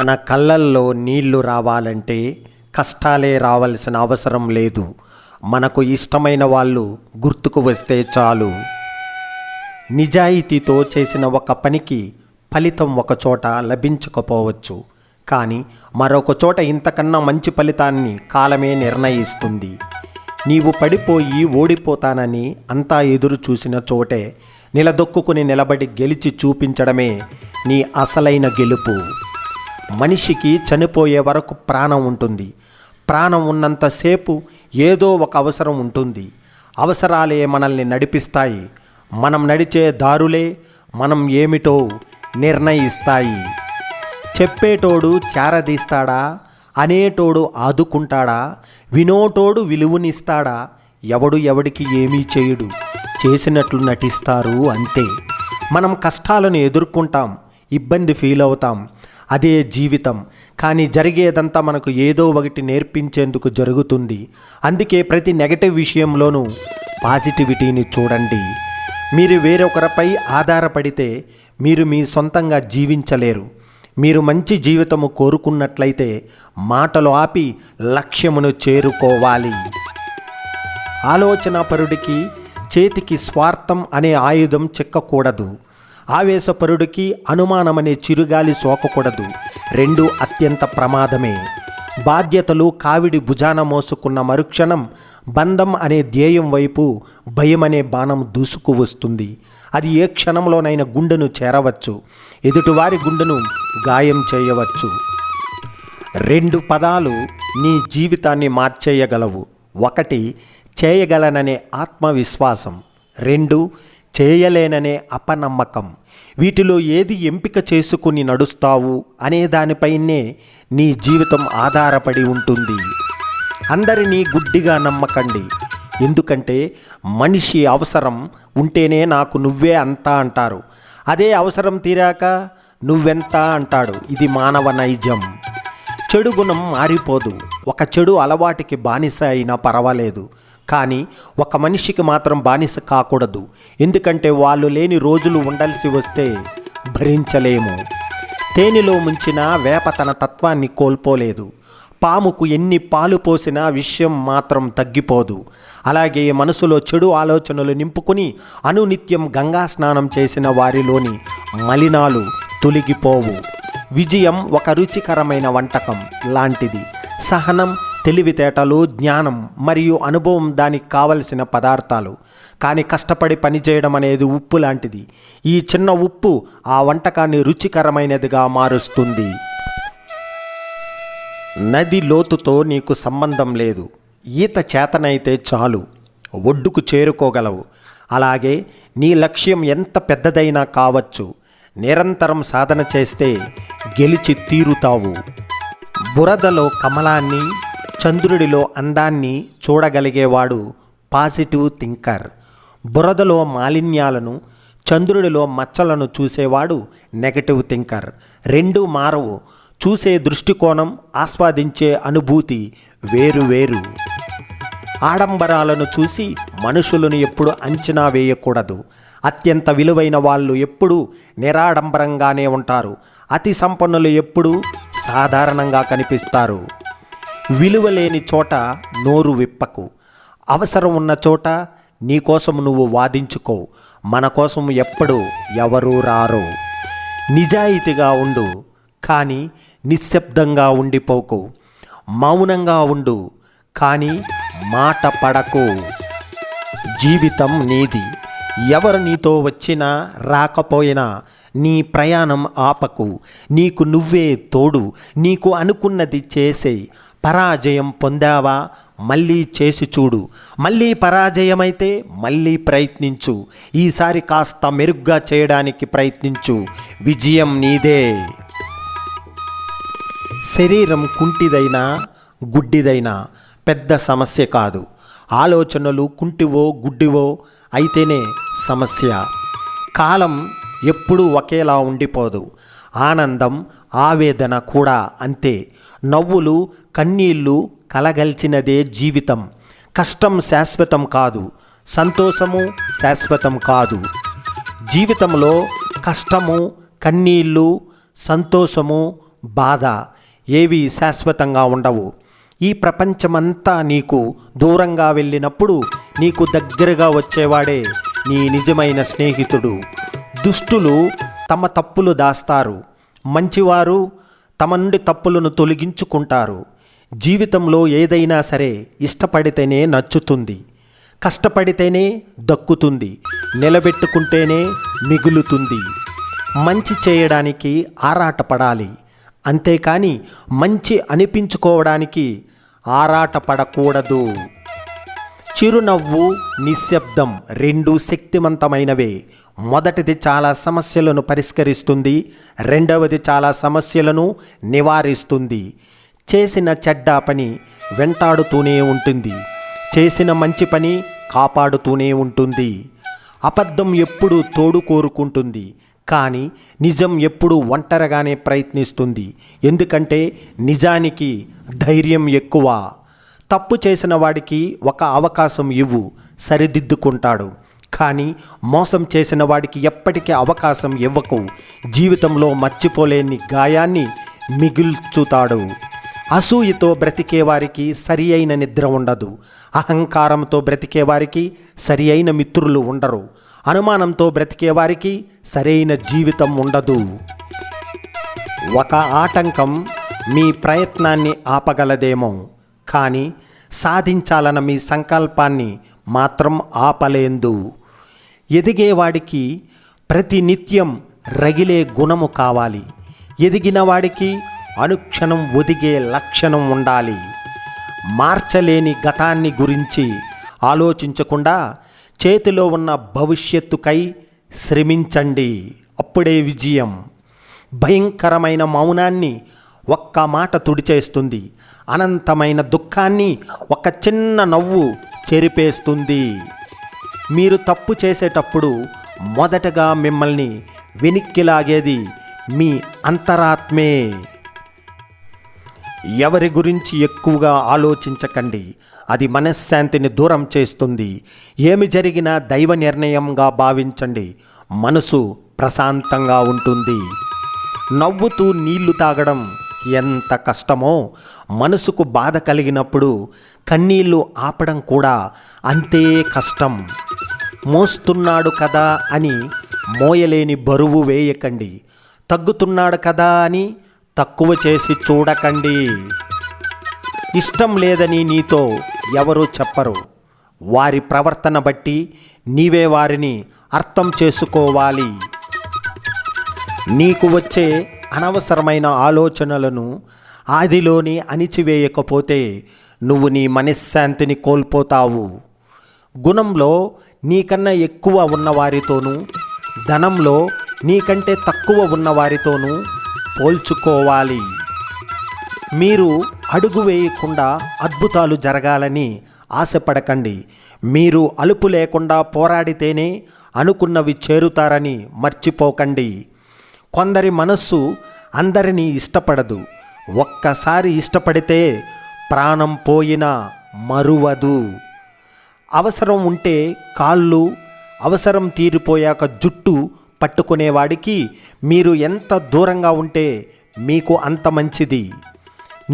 మన కళ్ళల్లో నీళ్లు రావాలంటే కష్టాలే రావాల్సిన అవసరం లేదు. మనకు ఇష్టమైన వాళ్ళు గుర్తుకు వస్తే చాలు. నిజాయితీతో చేసిన ఒక పనికి ఫలితం ఒక చోట లభించకపోవచ్చు, కానీ మరొక చోట ఇంతకన్నా మంచి ఫలితాన్ని కాలమే నిర్ణయిస్తుంది. నీవు పడిపోయి ఓడిపోతానని అంతా ఎదురు చూసిన చోటే నిలదొక్కుని నిలబడి గెలిచి చూపించడమే నీ అసలైన గెలుపు. మనిషికి చనిపోయే వరకు ప్రాణం ఉంటుంది. ప్రాణం ఉన్నంతసేపు ఏదో ఒక అవసరం ఉంటుంది. అవసరాలే మనల్ని నడిపిస్తాయి. మనం నడిచే దారులే మనం ఏమిటో నిర్ణయిస్తాయి. చెప్పేటోడు చేరదీస్తాడా, అనేటోడు ఆదుకుంటాడా, వినోటోడు విలువనిస్తాడా? ఎవడు ఎవడికి ఏమీ చేయడు, చేసినట్లు నటిస్తారు అంతే. మనం కష్టాలను ఎదుర్కొంటాం, ఇబ్బంది ఫీల్ అవుతాం, అదే జీవితం. కానీ జరిగేదంతా మనకు ఏదో ఒకటి నేర్పించేందుకు జరుగుతుంది. అందుకే ప్రతి నెగటివ్ విషయంలోనూ పాజిటివిటీని చూడండి. మీరు వేరొకరిపై ఆధారపడితే మీరు మీ సొంతంగా జీవించలేరు. మీరు మంచి జీవితము కోరుకున్నట్లయితే మాటలు ఆపి లక్ష్యమును చేరుకోవాలి. ఆలోచనాపరుడికి చేతికి స్వార్థం అనే ఆయుధం చిక్కకూడదు. ఆవేశపరుడికి అనుమానమనే చిరుగాలి సోకకూడదు. రెండు అత్యంత ప్రమాదమే. బాధ్యతలు కావిడి భుజాన మోసుకున్న మరుక్షణం బంధం అనే ధ్యేయం వైపు భయం అనే బాణం దూసుకు వస్తుంది. అది ఏ క్షణంలోనైనా గుండెను చేరవచ్చు, ఎదుటివారి గుండెను గాయం చేయవచ్చు. రెండు పదాలు నీ జీవితాన్ని మార్చేయగలవు. ఒకటి, చేయగలననే ఆత్మవిశ్వాసం. రెండు, చేయలేననే అపనమ్మకం. వీటిలో ఏది ఎంపిక చేసుకుని నడుస్తావు అనే దానిపైనే నీ జీవితం ఆధారపడి ఉంటుంది. అందరినీ గుడ్డిగా నమ్మకండి. ఎందుకంటే మనిషి అవసరం ఉంటేనే నాకు నువ్వే అంతా అంటారు. అదే అవసరం తీరాక నువ్వెంత అంటాడు. ఇది మానవ నైజం. చెడు గుణం మారిపోదు. ఒక చెడు అలవాటికి బానిస అయినా పర్వాలేదు, కానీ ఒక మనిషికి మాత్రం బానిస కాకూడదు. ఎందుకంటే వాళ్ళు లేని రోజులు ఉండాల్సి వస్తే భరించలేము. తేనెలో ముంచిన వేప తన తత్వాన్ని కోల్పోలేదు. పాముకు ఎన్ని పాలు పోసినా విషయం మాత్రం తగ్గిపోదు. అలాగే మనసులో చెడు ఆలోచనలు నింపుకుని అనునిత్యం గంగా స్నానం చేసిన వారిలోని మలినాలు తొలగిపోవు. విజయం ఒక రుచికరమైన వంటకం లాంటిది. సహనం, తెలివితేటలు, జ్ఞానం మరియు అనుభవం దానికి కావలసిన పదార్థాలు. కానీ కష్టపడి పనిచేయడం అనేది ఉప్పు లాంటిది. ఈ చిన్న ఉప్పు ఆ వంటకాన్ని రుచికరమైనదిగా మారుస్తుంది. నది లోతుతో నీకు సంబంధం లేదు. ఈత చేతనైతే చాలు, ఒడ్డుకు చేరుకోగలవు. అలాగే నీ లక్ష్యం ఎంత పెద్దదైనా కావచ్చు, నిరంతరం సాధన చేస్తే గెలిచి తీరుతావు. బురదలో కమలాన్ని, చంద్రుడిలో అందాన్ని చూడగలిగేవాడు పాజిటివ్ థింకర్. బురదలో మాలిన్యాలను, చంద్రుడిలో మచ్చలను చూసేవాడు నెగటివ్ థింకర్. రెండూ మారవు. చూసే దృష్టికోణం, ఆస్వాదించే అనుభూతి వేరు వేరు. ఆడంబరాలను చూసి మనుషులను ఎప్పుడు అంచనా వేయకూడదు. అత్యంత విలువైన వాళ్ళు ఎప్పుడూ నిరాడంబరంగానే ఉంటారు. అతి సంపన్నులు ఎప్పుడూ సాధారణంగా కనిపిస్తారు. విలువ లేని చోట నోరు విప్పకు. అవసరం ఉన్న చోట నీకోసం నువ్వు వాదించుకో. మన కోసం ఎప్పుడూ ఎవరూ రారు. నిజాయితీగా ఉండు, కానీ నిశ్శబ్దంగా ఉండిపోకు. మౌనంగా ఉండు, కానీ మాట పడకు. జీవితం నీది. ఎవరు నీతో వచ్చినా రాకపోయినా నీ ప్రయాణం ఆపకు. నీకు నువ్వే తోడు. నీకు అనుకున్నది చేసేయి. పరాజయం పొందావా, మళ్ళీ చేసి చూడు. మళ్ళీ పరాజయమైతే మళ్ళీ ప్రయత్నించు. ఈసారి కాస్త మెరుగ్గా చేయడానికి ప్రయత్నించు. విజయం నీదే. శరీరం కుంటిదైనా గుడ్డిదైనా పెద్ద సమస్య కాదు. ఆలోచనలు కుంటివో గుడ్డివో అయితేనే సమస్య. కాలం ఎప్పుడూ ఒకేలా ఉండిపోదు. ఆనందం, ఆవేదన కూడా అంతే. నవ్వులు, కన్నీళ్ళు కలగలిచినదే జీవితం. కష్టం శాశ్వతం కాదు, సంతోషము శాశ్వతం కాదు. జీవితంలో కష్టము, కన్నీళ్ళు, సంతోషము బాధ ఏవి శాశ్వతంగా ఉండవు. ఈ ప్రపంచమంతా నీకు దూరంగా వెళ్ళినప్పుడు నీకు దగ్గరగా వచ్చేవాడే నీ నిజమైన స్నేహితుడు. దుష్టులు తమ తప్పులు దాస్తారు, మంచివారు తమ నుండి తప్పులను తొలగించుకుంటారు. జీవితంలో ఏదైనా సరే ఇష్టపడితేనే నచ్చుతుంది, కష్టపడితేనే దక్కుతుంది, నిలబెట్టుకుంటేనే మిగులుతుంది. మంచి చేయడానికి ఆరాటపడాలి, అంతేకాని మంచి అనిపించుకోవడానికి ఆరాటపడకూడదు. చిరునవ్వు, నిశ్శబ్దం రెండూ శక్తివంతమైనవే. మొదటిది చాలా సమస్యలను పరిష్కరిస్తుంది, రెండవది చాలా సమస్యలను నివారిస్తుంది. చేసిన చెడ్డ పని వెంటాడుతూనే ఉంటుంది, చేసిన మంచి పని కాపాడుతూనే ఉంటుంది. అబద్ధం ఎప్పుడూ తోడు కోరుకుంటుంది, కానీ నిజం ఎప్పుడూ ఒంటరిగానే ప్రయత్నిస్తుంది. ఎందుకంటే నిజానికి ధైర్యం ఎక్కువ. తప్పు చేసిన వాడికి ఒక అవకాశం ఇవ్వు, సరిదిద్దుకుంటాడు. కానీ మోసం చేసిన వాడికి ఎప్పటికీ అవకాశం ఇవ్వకు, జీవితంలో మర్చిపోలేని గాయాన్ని మిగుల్చుతాడు. అసూయతో బ్రతికే వారికి సరి అయిన నిద్ర ఉండదు, అహంకారంతో బ్రతికే వారికి సరి అయిన మిత్రులు ఉండరు, అనుమానంతో బ్రతికే వారికి సరైన జీవితం ఉండదు. ఒక ఆటంకం మీ ప్రయత్నాన్ని ఆపగలదేమో, కానీ సాధించాలన్న మీ సంకల్పాన్ని మాత్రం ఆపలేందు. ఎదిగేవాడికి ప్రతినిత్యం రగిలే గుణము కావాలి, ఎదిగిన వాడికి అనుక్షణం ఒదిగే లక్షణం ఉండాలి. మార్చలేని గతాన్ని గురించి ఆలోచించకుండా చేతిలో ఉన్న భవిష్యత్తుకై శ్రమించండి, అప్పుడే విజయం. భయంకరమైన మౌనాన్ని ఒక్క మాట తుడిచేస్తుంది, అనంతమైన దుఃఖాన్ని ఒక చిన్న నవ్వు చెరిపేస్తుంది. మీరు తప్పు చేసేటప్పుడు మొదటగా మిమ్మల్ని వెనక్కి లాగేది మీ అంతరాత్మే. ఎవరి గురించి ఎక్కువగా ఆలోచించకండి, అది మనశ్శాంతిని దూరం చేస్తుంది. ఏమి జరిగినా దైవ నిర్ణయంగా భావించండి, మనసు ప్రశాంతంగా ఉంటుంది. నవ్వుతూ నీళ్లు తాగడం ఎంత కష్టమో, మనసుకు బాధ కలిగినప్పుడు కన్నీళ్లు ఆపడం కూడా అంతే కష్టం. మోస్తున్నాడు కదా అని మోయలేని బరువు వేయకండి, తగ్గుతున్నాడు కదా అని తక్కువ చేసి చూడకండి. ఇష్టం లేదని నీతో ఎవరూ చెప్పరు, వారి ప్రవర్తన బట్టి నీవే వారిని అర్థం చేసుకోవాలి. నీకు వచ్చే అనవసరమైన ఆలోచనలను ఆదిలోని అణిచివేయకపోతే నువ్వు నీ మనశ్శాంతిని కోల్పోతావు. గుణంలో నీకన్నా ఎక్కువ ఉన్నవారితోనూ, ధనంలో నీకంటే తక్కువ ఉన్నవారితోనూ పోల్చుకోవాలి. మీరు అడుగు వేయకుండా అద్భుతాలు జరగాలని ఆశపడకండి. మీరు అలుపు లేకుండా పోరాడితేనే అనుకున్నవి చేరుతారని మర్చిపోకండి. కొందరి మనస్సు అందరినీ ఇష్టపడదు, ఒక్కసారి ఇష్టపడితే ప్రాణం పోయినా మరువదు. అవసరం ఉంటే కాళ్ళు, అవసరం తీరిపోయాక జుట్టు పట్టుకునేవాడికి మీరు ఎంత దూరంగా ఉంటే మీకు అంత మంచిది.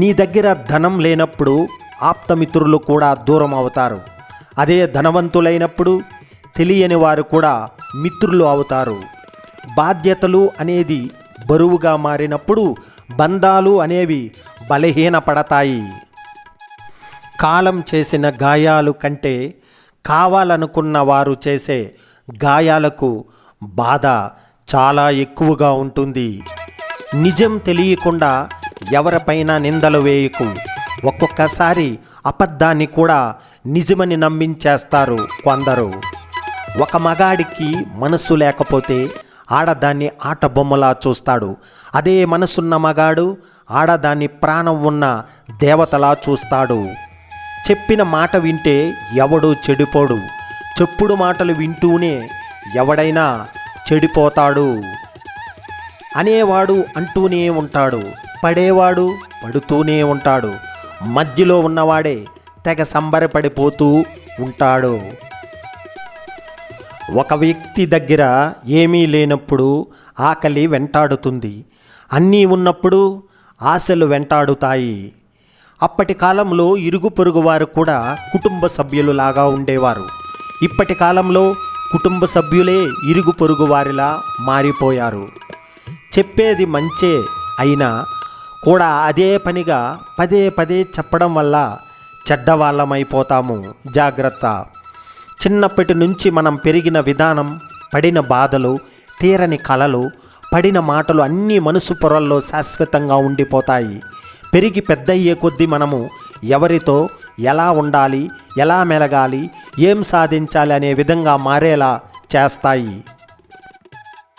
నీ దగ్గర ధనం లేనప్పుడు ఆప్తమిత్రులు కూడా దూరం అవుతారు, అదే ధనవంతులైనప్పుడు తెలియని వారు కూడా మిత్రులు అవుతారు. బాధ్యతలు అనేది బరువుగా మారినప్పుడు బంధాలు అనేవి బలహీనపడతాయి. కాలం చేసిన గాయాలు కంటే కావాలనుకున్న వారు చేసే గాయాలకు బాధ చాలా ఎక్కువగా ఉంటుంది. నిజం తెలియకుండా ఎవరిపైన నిందలు వేయకు. ఒక్కొక్కసారి అబద్ధాన్ని కూడా నిజమని నమ్మించేస్తారు కొందరు. ఒక మగాడికి మనసు లేకపోతే ఆడదాన్ని ఆట బొమ్మలా చూస్తాడు, అదే మనసున్న మగాడు ఆడదాన్ని ప్రాణం ఉన్న దేవతలా చూస్తాడు. చెప్పిన మాట వింటే ఎవడూ చెడిపోడు, చెప్పుడు మాటలు వింటూనే ఎవడైనా చెడిపోతాడు. అనేవాడు అంటూనే ఉంటాడు, పడేవాడు పడుతూనే ఉంటాడు, మధ్యలో ఉన్నవాడే తెగ సంబరపడిపోతూ ఉంటాడు. ఒక వ్యక్తి దగ్గర ఏమీ లేనప్పుడు ఆకలి వెంటాడుతుంది, అన్నీ ఉన్నప్పుడు ఆశలు వెంటాడుతాయి. అప్పటి కాలంలో ఇరుగు పొరుగు వారు కూడా కుటుంబ సభ్యులులాగా ఉండేవారు. ఇప్పటి కాలంలో కుటుంబ సభ్యులే ఇరుగు పొరుగు వారిలా మారిపోయారు. చెప్పేది మంచే అయినా కూడా అదే పనిగా పదే పదే చెప్పడం వల్ల చెడ్డవాళ్ళమైపోతాము. జాగ్రత్త. చిన్నప్పటి నుంచి మనం పెరిగిన విధానం, పడిన బాధలు, తీరని కలలు, పడిన మాటలు అన్నీ మనసు పొరల్లో శాశ్వతంగా ఉండిపోతాయి. పెరిగి పెద్దయ్యే కొద్దీ మనము ఎవరితో ఎలా ఉండాలి, ఎలా మెలగాలి, ఏం సాధించాలి అనే విధంగా మారేలా చేస్తాయి.